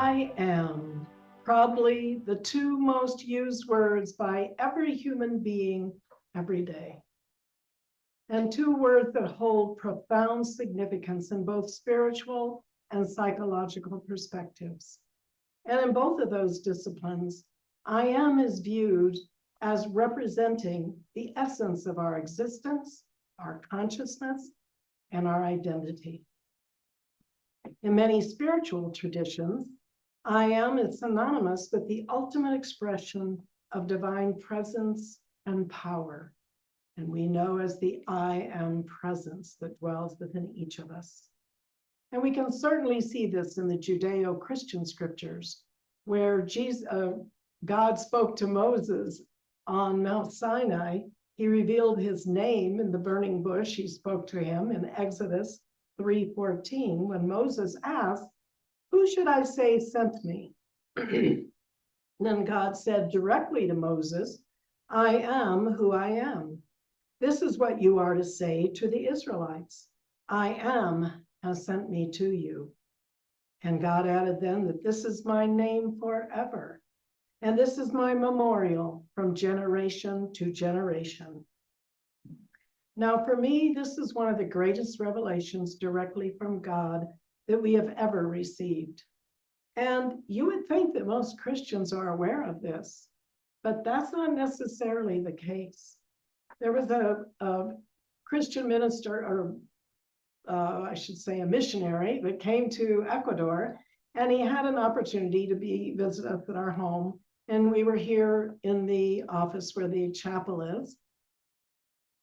I am probably the two most used words by every human being every day, and two words that hold profound significance in both spiritual and psychological perspectives. And in both of those disciplines, I am is viewed as representing the essence of our existence, our consciousness, and our identity. In many spiritual traditions, I am is synonymous with the ultimate expression of divine presence and power. And we know as the I am presence that dwells within each of us. And we can certainly see this in the Judeo-Christian scriptures, where God spoke to Moses on Mount Sinai. He revealed his name in the burning bush. He spoke to him in Exodus 3:14, when Moses asked, "Who should I say sent me?" Then God said directly to Moses, "I am who I am. This is what you are to say to the Israelites. I am has sent me to you." And God added then that this is my name forever, and this is my memorial from generation to generation. Now, for me, this is one of the greatest revelations directly from God that we have ever received. And you would think that most Christians are aware of this, but that's not necessarily the case. There was a Christian minister, or I should say a missionary, that came to Ecuador, and he had an opportunity to visit us at our home. And we were here in the office where the chapel is.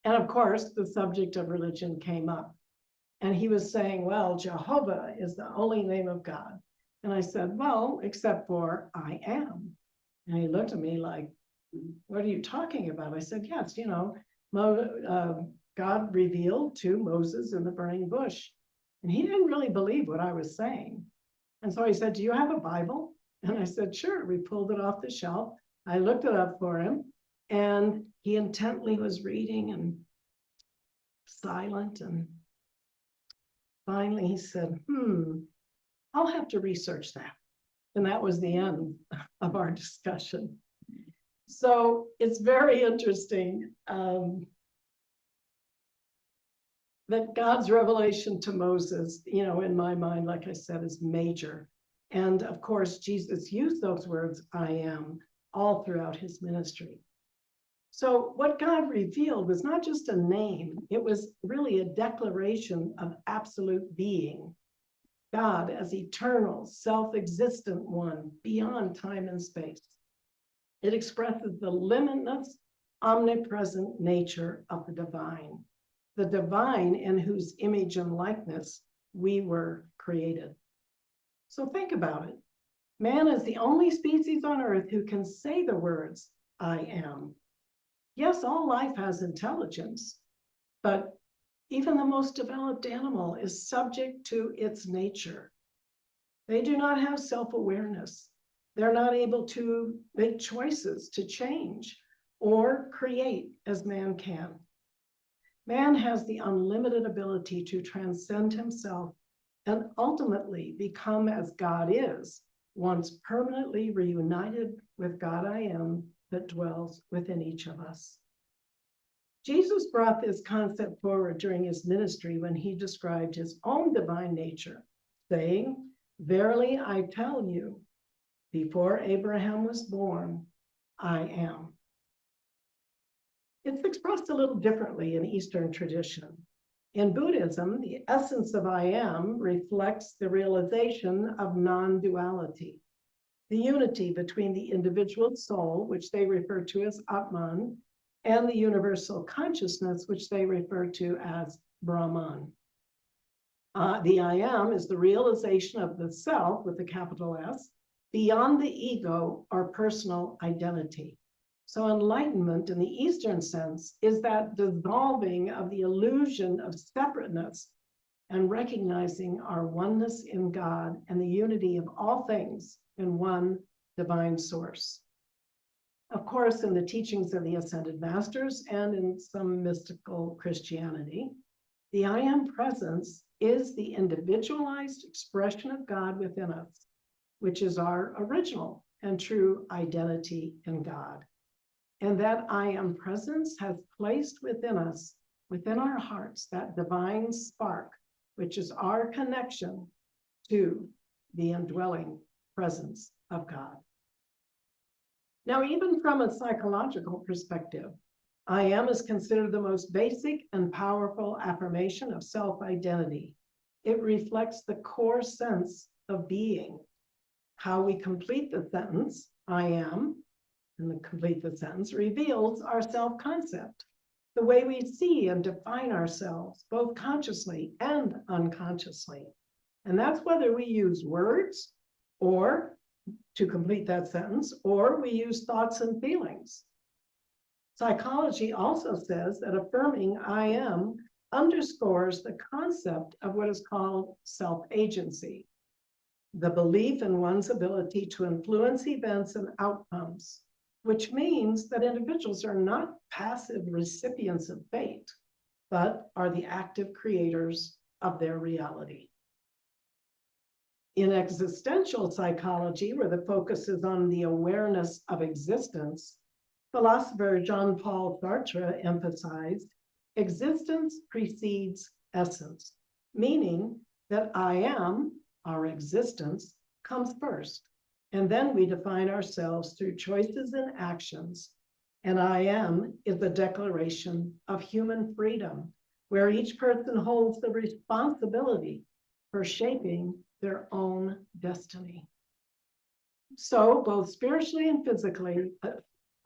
And of course, the subject of religion came up. And he was saying, well, Jehovah is the only name of God. And I said, well, except for I am. And he looked at me like, what are you talking about? I said, yes, God revealed to Moses in the burning bush. And he didn't really believe what I was saying. And so he said, do you have a Bible? And I said, sure. We pulled it off the shelf. I looked it up for him, and he intently was reading and silent. And finally he said, I'll have to research that. And that was the end of our discussion. So it's very interesting that God's revelation to Moses, in my mind, like I said, is major. And of course, Jesus used those words, I am, all throughout his ministry. So what God revealed was not just a name, it was really a declaration of absolute being. God as eternal, self-existent one beyond time and space. It expresses the limitless, omnipresent nature of the divine in whose image and likeness we were created. So think about it. Man is the only species on earth who can say the words, I am. Yes, all life has intelligence, but even the most developed animal is subject to its nature. They do not have self-awareness. They're not able to make choices to change or create as man can. Man has the unlimited ability to transcend himself and ultimately become as God is, once permanently reunited with God I am that dwells within each of us. Jesus brought this concept forward during his ministry when he described his own divine nature, saying, verily I tell you, before Abraham was born, I am. It's expressed a little differently in Eastern tradition. In Buddhism, the essence of I am reflects the realization of non-duality, the unity between the individual soul, which they refer to as Atman, and the universal consciousness, which they refer to as Brahman. The I am is the realization of the self, with a capital S, beyond the ego or personal identity. So enlightenment in the Eastern sense is that dissolving of the illusion of separateness and recognizing our oneness in God and the unity of all things in one divine source. Of course, in the teachings of the Ascended Masters and in some mystical Christianity, the I am presence is the individualized expression of God within us, which is our original and true identity in God. And that I am presence has placed within us, within our hearts, that divine spark, which is our connection to the indwelling presence of God. Now, even from a psychological perspective, I am is considered the most basic and powerful affirmation of self-identity. It reflects the core sense of being. How we complete the sentence, I am, and the complete the sentence reveals our self-concept, the way we see and define ourselves, both consciously and unconsciously. And that's whether we use words or to complete that sentence, or we use thoughts and feelings. Psychology also says that affirming I am underscores the concept of what is called self-agency, the belief in one's ability to influence events and outcomes, which means that individuals are not passive recipients of fate, but are the active creators of their reality. In existential psychology, where the focus is on the awareness of existence, philosopher Jean-Paul Sartre emphasized, existence precedes essence, meaning that I am, our existence, comes first. And then we define ourselves through choices and actions. And I am is a declaration of human freedom, where each person holds the responsibility for shaping their own destiny. So both spiritually and physically,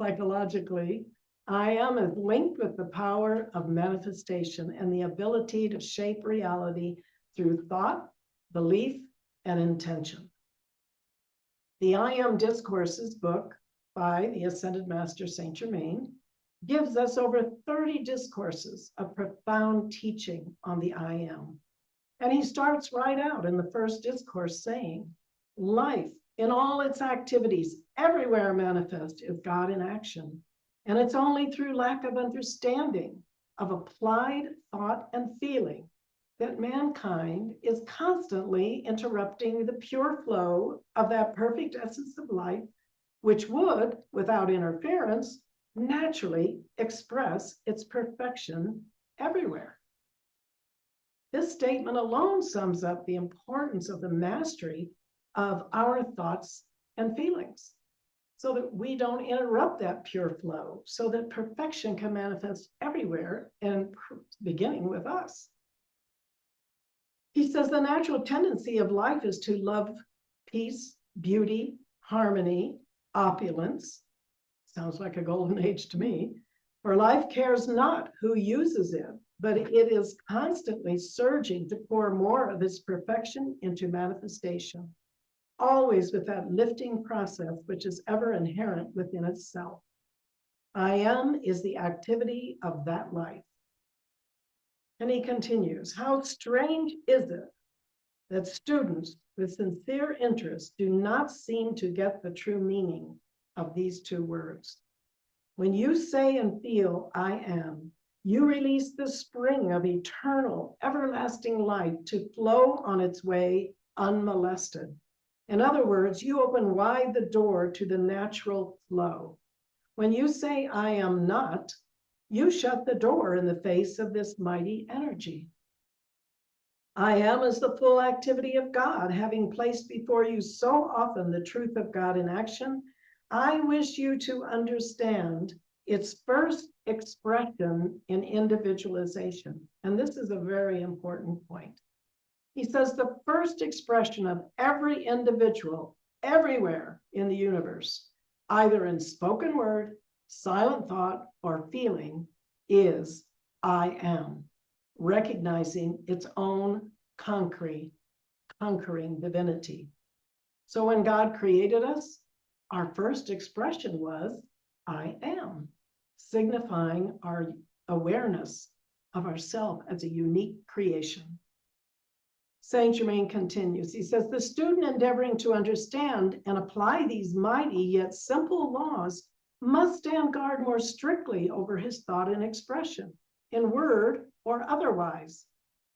psychologically, I am is linked with the power of manifestation and the ability to shape reality through thought, belief, and intention. The I Am Discourses book by the Ascended Master Saint Germain gives us over 30 discourses of profound teaching on the I Am. And he starts right out in the first discourse saying, life in all its activities, everywhere manifest is God in action. And it's only through lack of understanding of applied thought and feeling that mankind is constantly interrupting the pure flow of that perfect essence of life, which would, without interference, naturally express its perfection everywhere. This statement alone sums up the importance of the mastery of our thoughts and feelings, so that we don't interrupt that pure flow, so that perfection can manifest everywhere and beginning with us. He says the natural tendency of life is to love peace, beauty, harmony, opulence. Sounds like a golden age to me. For life cares not who uses it, but it is constantly surging to pour more of its perfection into manifestation, always with that lifting process which is ever inherent within itself. I am is the activity of that life. And he continues, how strange is it that students with sincere interest do not seem to get the true meaning of these two words. When you say and feel, I am, you release the spring of eternal, everlasting life to flow on its way unmolested. In other words, you open wide the door to the natural flow. When you say, I am not, you shut the door in the face of this mighty energy. I am is the full activity of God, having placed before you so often the truth of God in action. I wish you to understand its first expression in individualization. And this is a very important point. He says the first expression of every individual everywhere in the universe, either in spoken word, silent thought, or feeling, is I am, recognizing its own conquering divinity. So when God created us, our first expression was I am, signifying our awareness of ourself as a unique creation. Saint Germain continues, he says, the student endeavoring to understand and apply these mighty yet simple laws must stand guard more strictly over his thought and expression, in word or otherwise.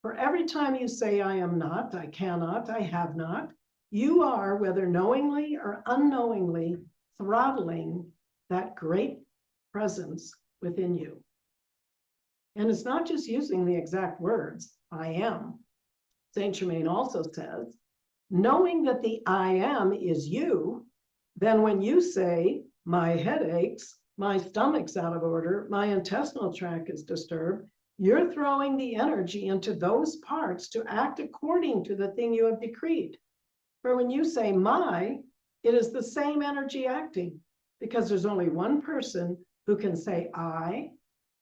For every time you say, I am not, I cannot, I have not, you are, whether knowingly or unknowingly, throttling that great presence within you. And it's not just using the exact words, I am. Saint Germain also says, knowing that the I am is you, then when you say, my head aches, my stomach's out of order, my intestinal tract is disturbed, you're throwing the energy into those parts to act according to the thing you have decreed. For when you say my, it is the same energy acting, because there's only one person who can say I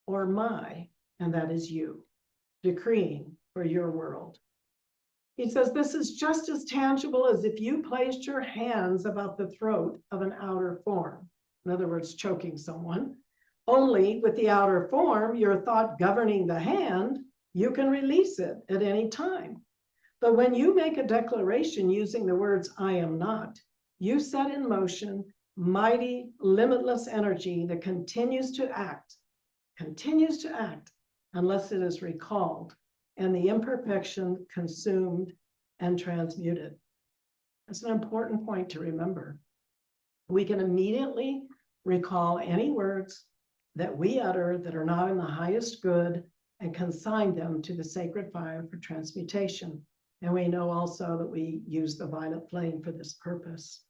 or my, and that is you, decreeing for your world. He says this is just as tangible as if you placed your hands about the throat of an outer form. In other words, choking someone. Only with the outer form, your thought governing the hand, you can release it at any time. But when you make a declaration using the words, I am not, you set in motion mighty, limitless energy that continues to act unless it is recalled and the imperfection consumed and transmuted. That's an important point to remember. We can immediately recall any words that we utter that are not in the highest good and consign them to the sacred fire for transmutation. And we know also that we use the violet flame for this purpose.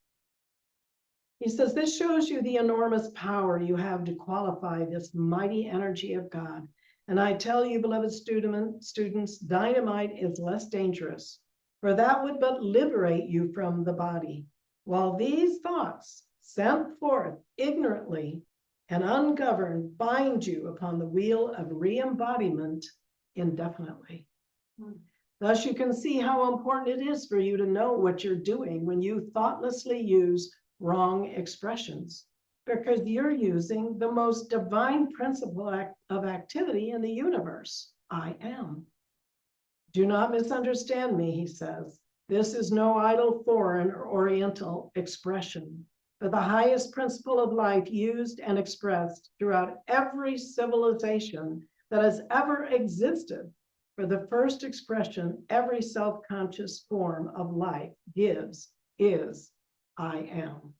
He says, this shows you the enormous power you have to qualify this mighty energy of God. And I tell you, beloved students, dynamite is less dangerous, for that would but liberate you from the body, while these thoughts sent forth ignorantly and ungoverned bind you upon the wheel of re-embodiment indefinitely. Thus, you can see how important it is for you to know what you're doing when you thoughtlessly use wrong expressions, because you're using the most divine principle of activity in the universe, I am. Do not misunderstand me, he says. This is no idle foreign or oriental expression, but the highest principle of life used and expressed throughout every civilization that has ever existed. For the first expression every self-conscious form of life gives is, I am.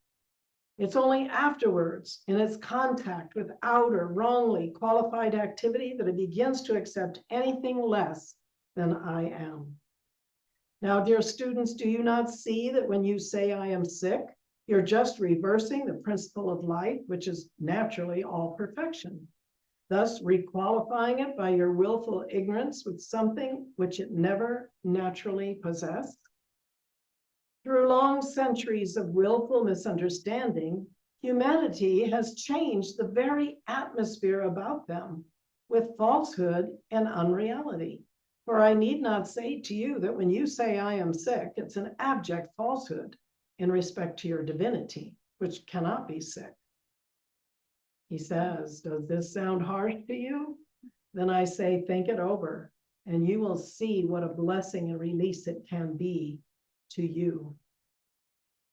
It's only afterwards, in its contact with outer, wrongly qualified activity, that it begins to accept anything less than I am. Now, dear students, do you not see that when you say I am sick, you're just reversing the principle of life, which is naturally all perfection, thus requalifying it by your willful ignorance with something which it never naturally possessed? Through long centuries of willful misunderstanding, humanity has changed the very atmosphere about them with falsehood and unreality. For I need not say to you that when you say I am sick, it's an abject falsehood in respect to your divinity, which cannot be sick. He says, does this sound harsh to you? Then I say, think it over, and you will see what a blessing and release it can be to you.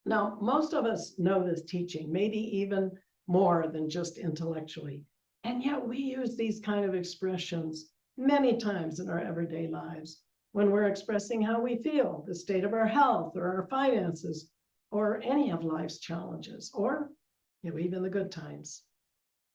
Now, most of us know this teaching, maybe even more than just intellectually. And yet we use these kind of expressions many times in our everyday lives when we're expressing how we feel, the state of our health or our finances, or any of life's challenges, or even the good times.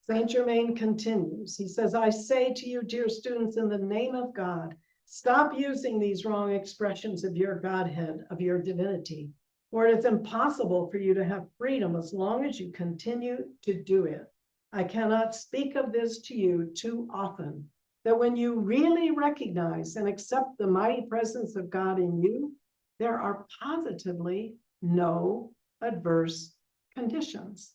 Saint Germain continues. He says, I say to you, dear students, in the name of God, stop using these wrong expressions of your Godhead, of your divinity, for it is impossible for you to have freedom as long as you continue to do it. I cannot speak of this to you too often, that when you really recognize and accept the mighty presence of God in you, there are positively no adverse conditions.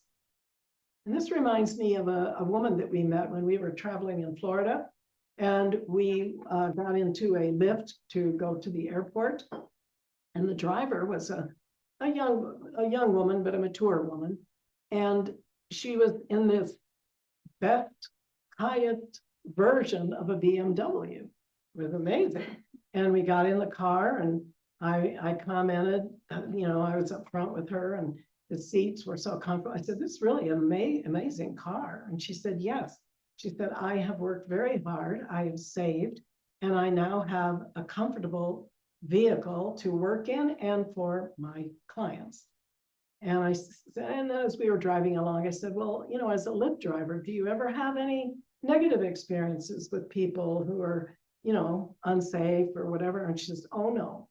And this reminds me of a woman that we met when we were traveling in Florida, and we got into a lift to go to the airport, and the driver was a young woman, but a mature woman, and she was in this best, highest version of a BMW. It was amazing. And we got in the car, and I commented, I was up front with her, and the seats were so comfortable. I said, this is really an amazing car. And she said, yes. She said, I have worked very hard. I have saved, and I now have a comfortable vehicle to work in and for my clients. And and as we were driving along, I said, well, as a Lyft driver, do you ever have any negative experiences with people who are, unsafe or whatever? And she says, oh no.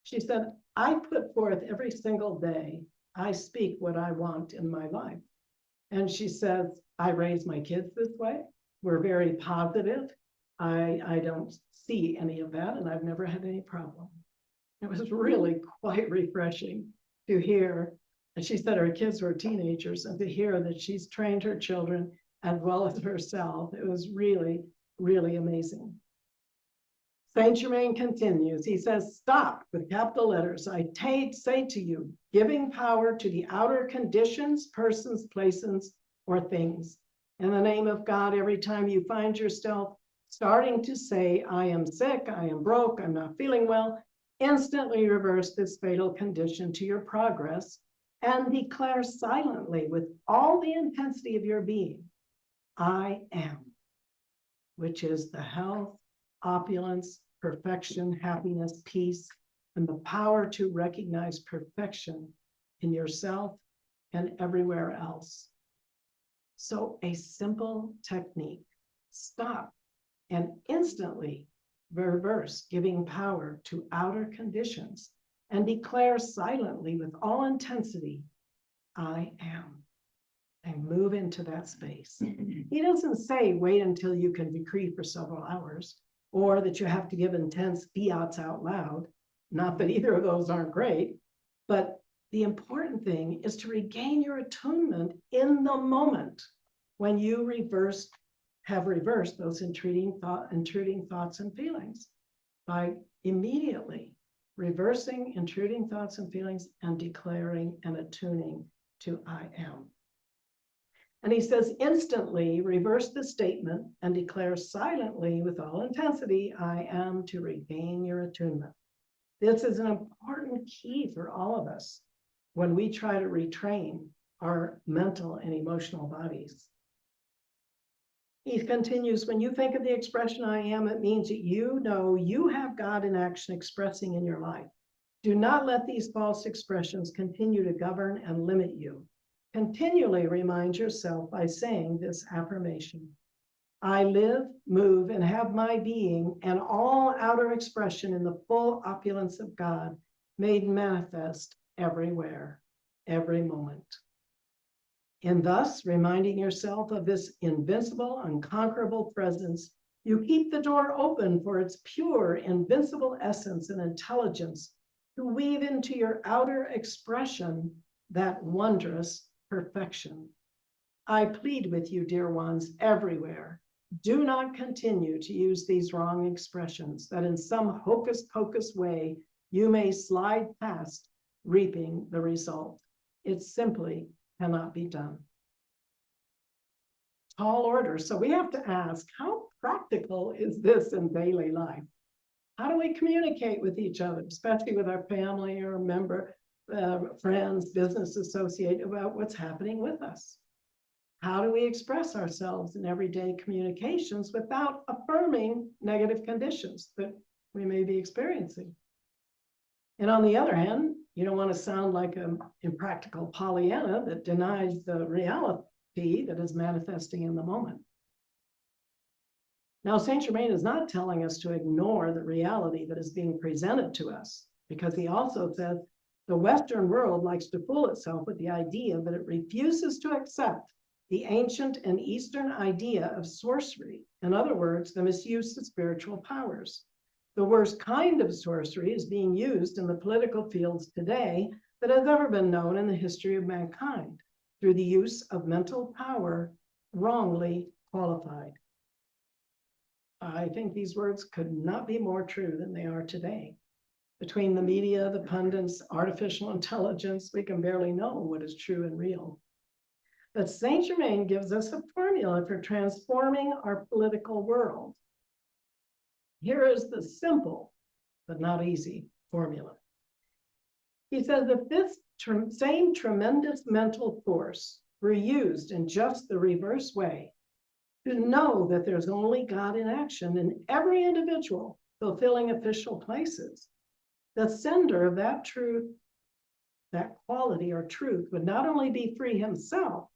She said, I put forth every single day, I speak what I want in my life. And she says, I raise my kids this way. We're very positive. I don't see any of that, and I've never had any problem. It was really quite refreshing to hear. And she said her kids were teenagers, and to hear that she's trained her children as well as herself, it was really, really amazing. Saint Germain continues. He says, stop with capital letters. I say to you, giving power to the outer conditions, persons, places, or things. In the name of God, every time you find yourself starting to say, I am sick, I am broke, I'm not feeling well, instantly reverse this fatal condition to your progress and declare silently with all the intensity of your being, I am, which is the health, opulence, perfection, happiness, peace, and the power to recognize perfection in yourself and everywhere else. So a simple technique, stop and instantly reverse giving power to outer conditions and declare silently with all intensity, I am, and move into that space. He doesn't say wait until you can decree for several hours, or that you have to give intense fiats out loud. Not that either of those aren't great, but the important thing is to regain your attunement in the moment when you have reversed those intruding thoughts and feelings, by immediately reversing intruding thoughts and feelings and declaring and attuning to I am. And he says, instantly reverse the statement and declare silently with all intensity, I am, to regain your attunement. This is an important key for all of us when we try to retrain our mental and emotional bodies. He continues, when you think of the expression I am, it means that you know you have God in action expressing in your life. Do not let these false expressions continue to govern and limit you. Continually remind yourself by saying this affirmation. I live, move, and have my being and all outer expression in the full opulence of God made manifest everywhere, every moment. And thus, reminding yourself of this invincible, unconquerable presence, you keep the door open for its pure, invincible essence and intelligence to weave into your outer expression that wondrous perfection. I plead with you, dear ones, everywhere. Do not continue to use these wrong expressions that in some hocus pocus way you may slide past reaping the result. It simply cannot be done. Tall order. So we have to ask, how practical is this in daily life? How do we communicate with each other, especially with our family or friends, business associate, about what's happening with us? How do we express ourselves in everyday communications without affirming negative conditions that we may be experiencing? And on the other hand, you don't want to sound like an impractical Pollyanna that denies the reality that is manifesting in the moment. Now, Saint Germain is not telling us to ignore the reality that is being presented to us, because he also says the Western world likes to fool itself with the idea that it refuses to accept the ancient and Eastern idea of sorcery. In other words, the misuse of spiritual powers. The worst kind of sorcery is being used in the political fields today that has ever been known in the history of mankind, through the use of mental power wrongly qualified. I think these words could not be more true than they are today. Between the media, the pundits, artificial intelligence, we can barely know what is true and real. But Saint Germain gives us a formula for transforming our political world. Here is the simple, but not easy, formula. He says if this same tremendous mental force were used in just the reverse way, to know that there's only God in action in every individual fulfilling official places, The sender of that truth, that quality or truth, would not only be free himself,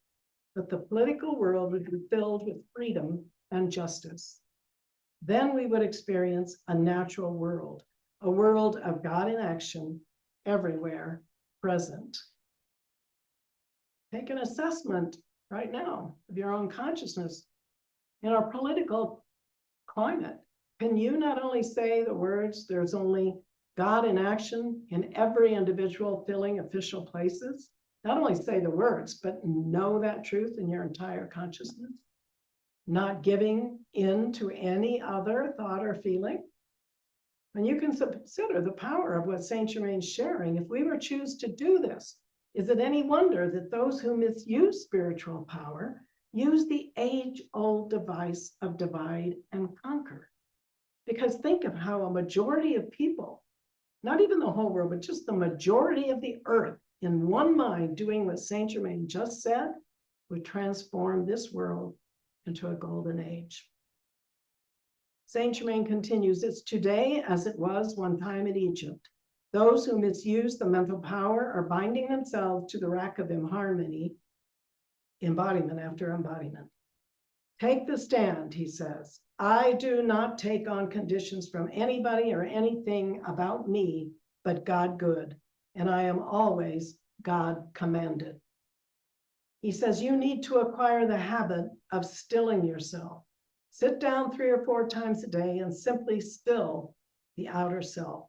but the political world would be filled with freedom and justice. Then we would experience a natural world, a world of God in action, everywhere present. Take an assessment right now of your own consciousness. In our political climate, can you not only say the words, there's only God in action in every individual filling official places? Not only say the words, but know that truth in your entire consciousness, not giving in to any other thought or feeling. And you can consider the power of what Saint Germain's sharing. If we were to choose to do this, is it any wonder that those who misuse spiritual power use the age-old device of divide and conquer? Because think of how a majority of people, not even the whole world, but just the majority of the earth, in one mind doing what Saint Germain just said, would transform this world into a golden age. Saint Germain continues, it's today as it was one time in Egypt. Those who misuse the mental power are binding themselves to the rack of inharmony, embodiment after embodiment. Take the stand, he says. I do not take on conditions from anybody or anything about me, but God good, and I am always God commanded. He says you need to acquire the habit of stilling yourself. Sit down 3 or 4 times a day and simply still the outer self.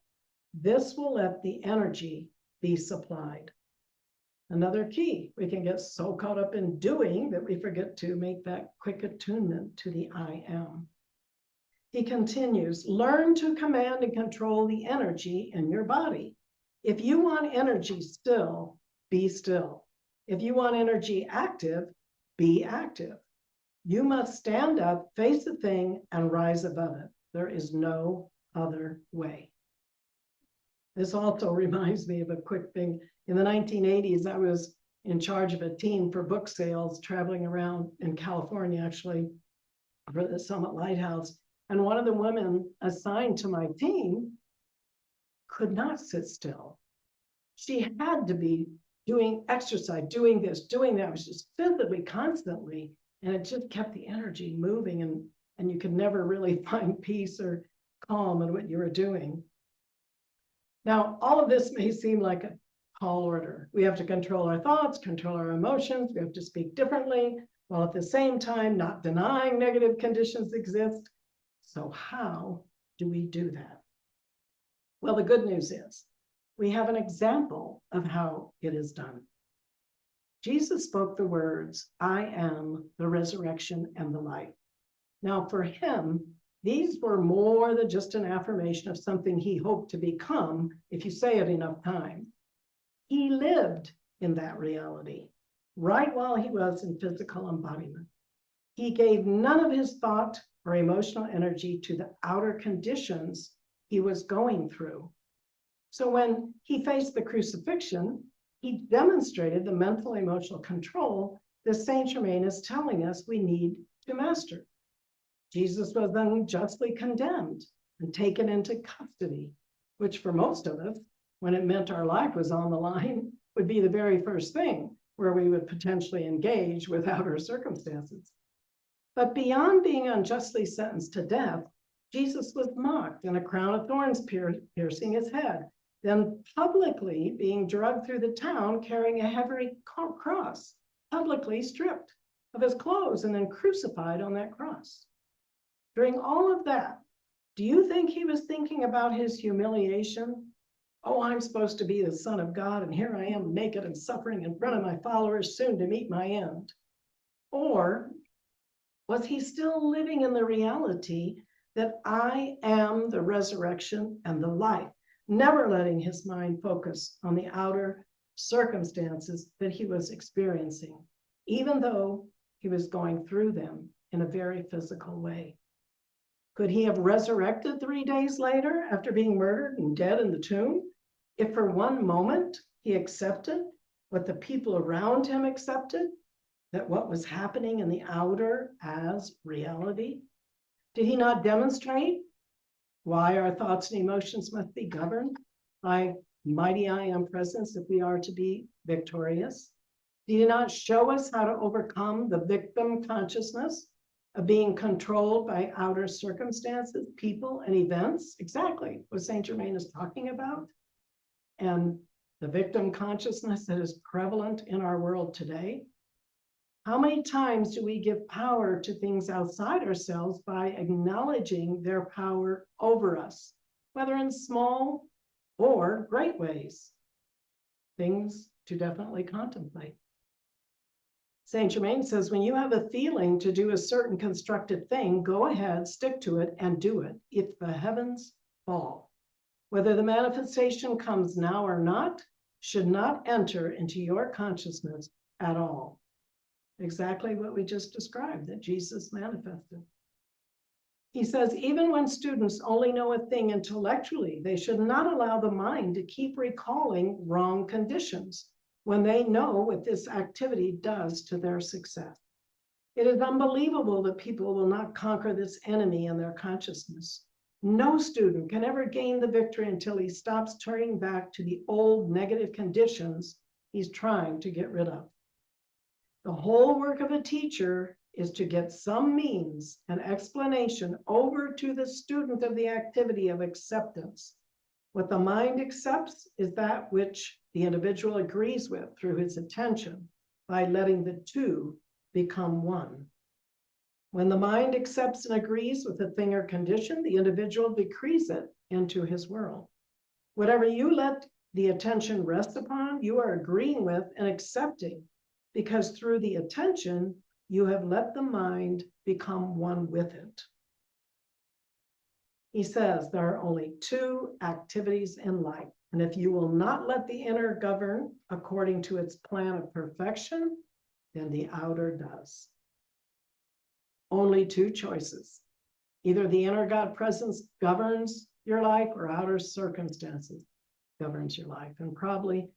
This will let the energy be supplied. Another key, we can get so caught up in doing that we forget to make that quick attunement to the I am. He continues, learn to command and control the energy in your body. If you want energy still, be still. If you want energy active, be active. You must stand up, face the thing, and rise above it. There is no other way. This also reminds me of a quick thing. In the 1980s, I was in charge of a team for book sales, traveling around in California, actually, for the Summit Lighthouse. And one of the women assigned to my team could not sit still. She had to be doing exercise, doing this, doing that. It was just physically, constantly. And it just kept the energy moving, and you could never really find peace or calm in what you were doing. Now, all of this may seem like a tall order. We have to control our thoughts, control our emotions. We have to speak differently, while at the same time not denying negative conditions exist. So how do we do that? Well, the good news is we have an example of how it is done. Jesus spoke the words, I am the resurrection and the life. Now, for him, these were more than just an affirmation of something he hoped to become if you say it enough times. He lived in that reality right while he was in physical embodiment. He gave none of his thought or emotional energy to the outer conditions he was going through. So when he faced the crucifixion, he demonstrated the mental emotional control that Saint Germain is telling us we need to master. Jesus was unjustly condemned and taken into custody, which for most of us, when it meant our life was on the line, would be the very first thing where we would potentially engage with outer circumstances. But beyond being unjustly sentenced to death, Jesus was mocked and a crown of thorns piercing his head, then publicly being dragged through the town carrying a heavy cross, publicly stripped of his clothes and then crucified on that cross. During all of that, do you think he was thinking about his humiliation? Oh, I'm supposed to be the Son of God, and here I am naked and suffering in front of my followers, soon to meet my end. Or was he still living in the reality that I am the resurrection and the life, never letting his mind focus on the outer circumstances that he was experiencing, even though he was going through them in a very physical way? Could he have resurrected 3 days later after being murdered and dead in the tomb if for one moment he accepted what the people around him accepted, that what was happening in the outer as reality? Did he not demonstrate why our thoughts and emotions must be governed by mighty I am presence if we are to be victorious? Did he not show us how to overcome the victim consciousness of being controlled by outer circumstances, people, and events? Exactly what Saint Germain is talking about. And the victim consciousness that is prevalent in our world today. How many times do we give power to things outside ourselves by acknowledging their power over us, whether in small or great ways? Things to definitely contemplate. Saint Germain says, when you have a feeling to do a certain constructive thing, go ahead, stick to it, and do it if the heavens fall. Whether the manifestation comes now or not, should not enter into your consciousness at all. Exactly what we just described, that Jesus manifested. He says, even when students only know a thing intellectually, they should not allow the mind to keep recalling wrong conditions when they know what this activity does to their success. It is unbelievable that people will not conquer this enemy in their consciousness. No student can ever gain the victory until he stops turning back to the old negative conditions he's trying to get rid of. The whole work of a teacher is to get some means and explanation over to the student of the activity of acceptance. What the mind accepts is that which the individual agrees with through his attention by letting the two become one. When the mind accepts and agrees with a thing or condition, the individual decrees it into his world. Whatever you let the attention rest upon, you are agreeing with and accepting, because through the attention, you have let the mind become one with it. He says there are only two activities in life, and if you will not let the inner govern according to its plan of perfection, then the outer does. Only two choices. Either the inner God presence governs your life, or outer circumstances governs your life. And probably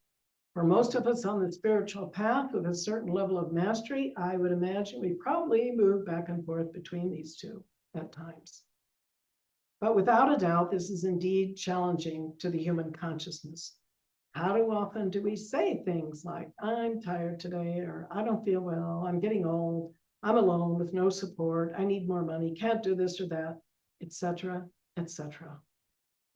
for most of us on the spiritual path with a certain level of mastery, I would imagine we probably move back and forth between these two at times. But without a doubt, this is indeed challenging to the human consciousness. How often do we say things like, I'm tired today, or I don't feel well, I'm getting old, I'm alone with no support, I need more money, can't do this or that, etc., etc.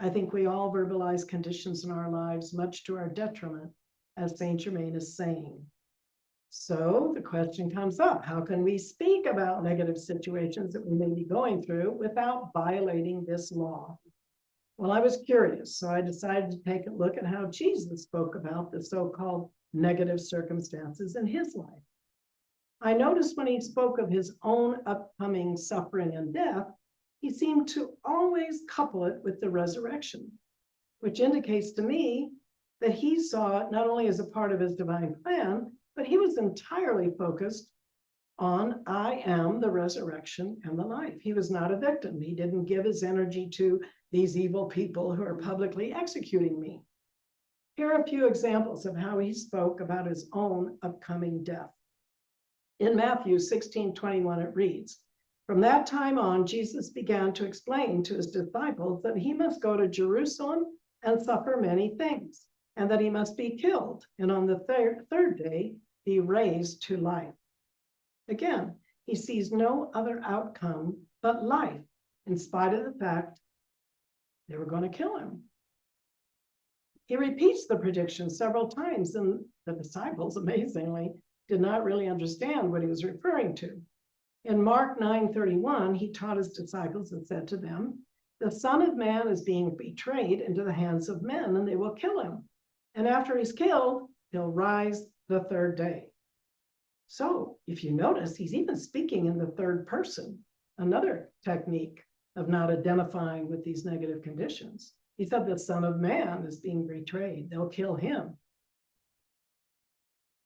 I think we all verbalize conditions in our lives, much to our detriment, as Saint Germain is saying. So the question comes up, how can we speak about negative situations that we may be going through without violating this law? Well, I was curious, so I decided to take a look at how Jesus spoke about the so-called negative circumstances in his life. I noticed when he spoke of his own upcoming suffering and death, he seemed to always couple it with the resurrection, which indicates to me that he saw it not only as a part of his divine plan, but he was entirely focused on, I am the resurrection and the life. He was not a victim. He didn't give his energy to these evil people who are publicly executing me. Here are a few examples of how he spoke about his own upcoming death. In Matthew 16:21, it reads, from that time on, Jesus began to explain to his disciples that he must go to Jerusalem and suffer many things, and that he must be killed, and on the third day be raised to life. Again, he sees no other outcome but life, in spite of the fact they were going to kill him. He repeats the prediction several times, and the disciples, amazingly, did not really understand what he was referring to. In Mark 9:31, he taught his disciples and said to them, the Son of Man is being betrayed into the hands of men, and they will kill him. And after he's killed, he'll rise the third day. So if you notice, he's even speaking in the third person, another technique of not identifying with these negative conditions. He said the Son of Man is being betrayed. They'll kill him.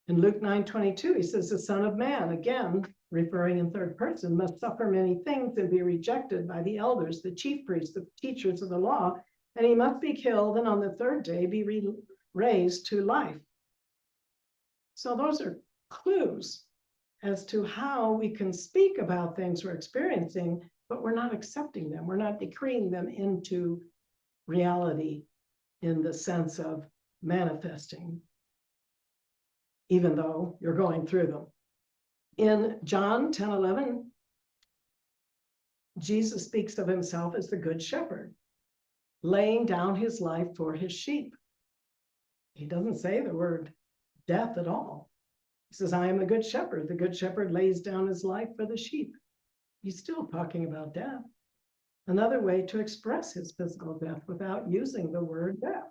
In Luke 9:22, he says the Son of Man, again, referring in third person, must suffer many things and be rejected by the elders, the chief priests, the teachers of the law, and he must be killed and on the third day be raised to life. So those are clues as to how we can speak about things we're experiencing, but we're not accepting them. We're not decreeing them into reality in the sense of manifesting, even though you're going through them. In John 10:11, Jesus speaks of himself as the good shepherd, laying down his life for his sheep. He doesn't say the word death at all. He says, I am the good shepherd. The good shepherd lays down his life for the sheep. He's still talking about death. Another way to express his physical death without using the word death.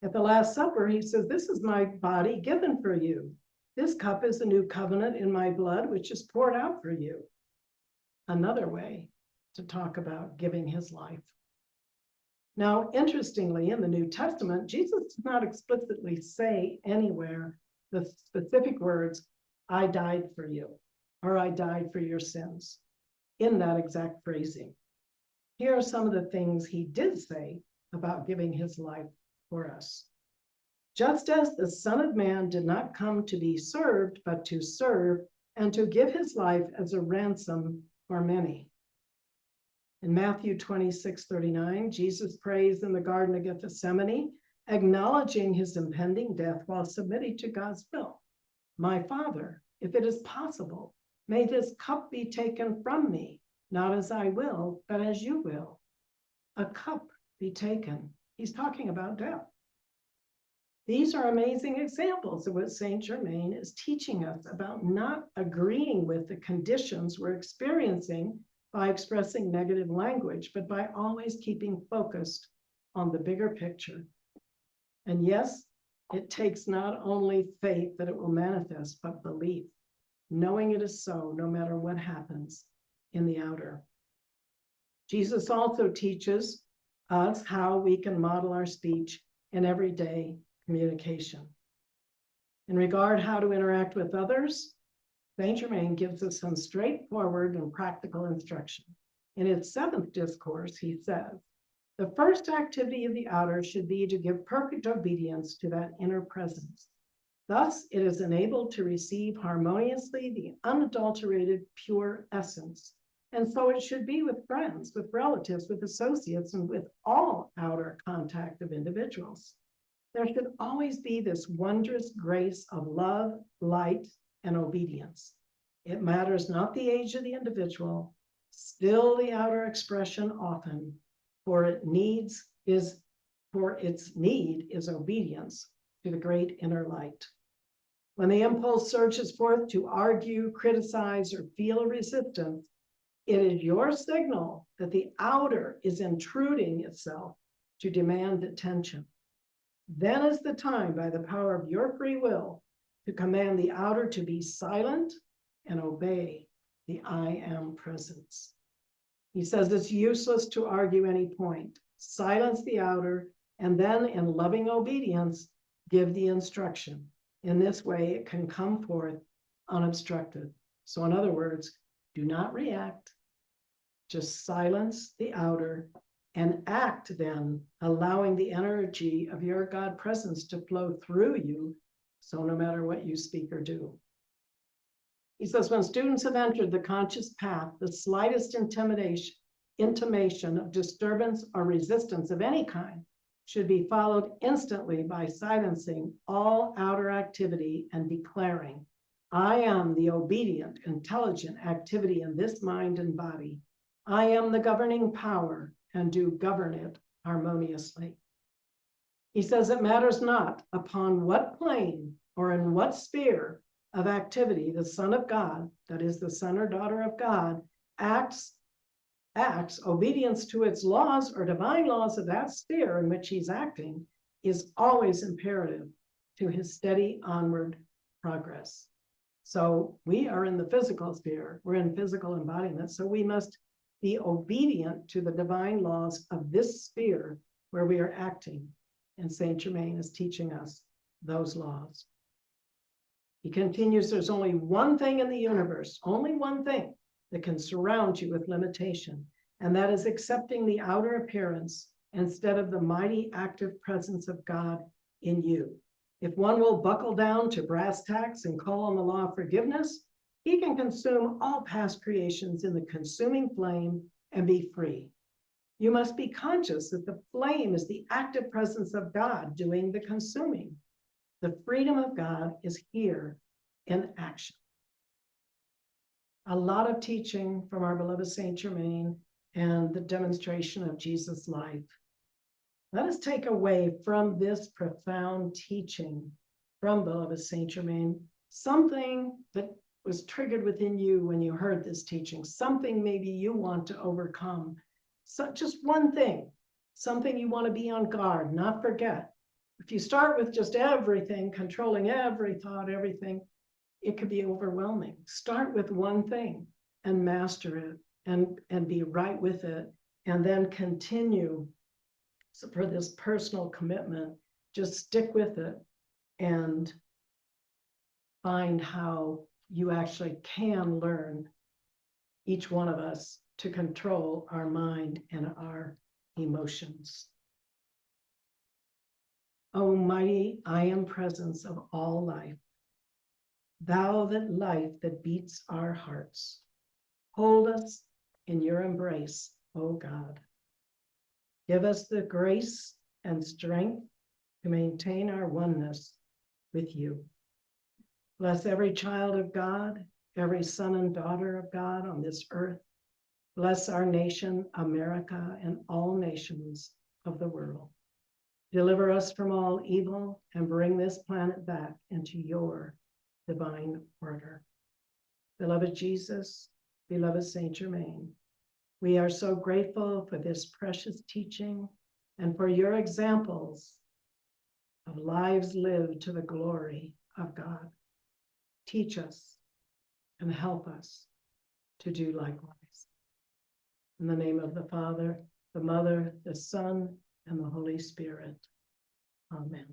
At the Last Supper, he says, this is my body given for you. This cup is a new covenant in my blood, which is poured out for you. Another way to talk about giving his life. Now, interestingly, in the New Testament, Jesus does not explicitly say anywhere the specific words, I died for you, or I died for your sins, in that exact phrasing. Here are some of the things he did say about giving his life for us. Just as the Son of Man did not come to be served, but to serve and to give his life as a ransom for many. In Matthew 26:39, Jesus prays in the Garden of Gethsemane, acknowledging his impending death while submitting to God's will. My Father, if it is possible, may this cup be taken from me, not as I will, but as you will. A cup be taken. He's talking about death. These are amazing examples of what Saint Germain is teaching us about not agreeing with the conditions we're experiencing by expressing negative language, but by always keeping focused on the bigger picture. And yes, it takes not only faith that it will manifest, but belief, knowing it is so no matter what happens in the outer. Jesus also teaches us how we can model our speech in everyday communication. In regard how to interact with others, Saint Germain gives us some straightforward and practical instruction. In its 7th discourse, he says, the first activity of the outer should be to give perfect obedience to that inner presence. Thus, it is enabled to receive harmoniously the unadulterated, pure essence. And so it should be with friends, with relatives, with associates, and with all outer contact of individuals. There should always be this wondrous grace of love, light, and obedience. It matters not the age of the individual, still the outer expression often, for its need is obedience to the great inner light. When the impulse surges forth to argue, criticize, or feel a resistance, it is your signal that the outer is intruding itself to demand attention. Then is the time, by the power of your free will, to command the outer to be silent and obey the I am presence. He says it's useless to argue any point. Silence the outer, and then in loving obedience, give the instruction. In this way, it can come forth unobstructed. So in other words, do not react, just silence the outer and act then, allowing the energy of your God presence to flow through you. So no matter what you speak or do. He says, when students have entered the conscious path, the slightest intimation of disturbance or resistance of any kind should be followed instantly by silencing all outer activity and declaring, I am the obedient, intelligent activity in this mind and body. I am the governing power and do govern it harmoniously. He says it matters not upon what plane or in what sphere of activity the Son of God, that is the son or daughter of God, acts, obedience to its laws or divine laws of that sphere in which he's acting is always imperative to his steady onward progress. So we are in the physical sphere, we're in physical embodiment, so we must be obedient to the divine laws of this sphere where we are acting. And Saint Germain is teaching us those laws. He continues, there's only one thing in the universe, only one thing that can surround you with limitation, and that is accepting the outer appearance instead of the mighty active presence of God in you. If one will buckle down to brass tacks and call on the law of forgiveness, he can consume all past creations in the consuming flame and be free. You must be conscious that the flame is the active presence of God doing the consuming. The freedom of God is here in action. A lot of teaching from our beloved Saint Germain and the demonstration of Jesus' life. Let us take away from this profound teaching from beloved Saint Germain something that was triggered within you when you heard this teaching, something maybe you want to overcome. So just one thing, something you want to be on guard, not forget. If you start with just everything, controlling every thought, everything, it could be overwhelming. Start with one thing and master it and be right with it, and then continue. So for this personal commitment, just stick with it and find how you actually can learn, each one of us, to control our mind and our emotions. O mighty I am presence of all life, thou that life that beats our hearts, hold us in your embrace, O God. Give us the grace and strength to maintain our oneness with you. Bless every child of God, every son and daughter of God on this earth. Bless our nation, America, and all nations of the world. Deliver us from all evil and bring this planet back into your divine order. Beloved Jesus, beloved Saint Germain, we are so grateful for this precious teaching and for your examples of lives lived to the glory of God. Teach us and help us to do likewise. In the name of the Father, the Mother, the Son, and the Holy Spirit. Amen.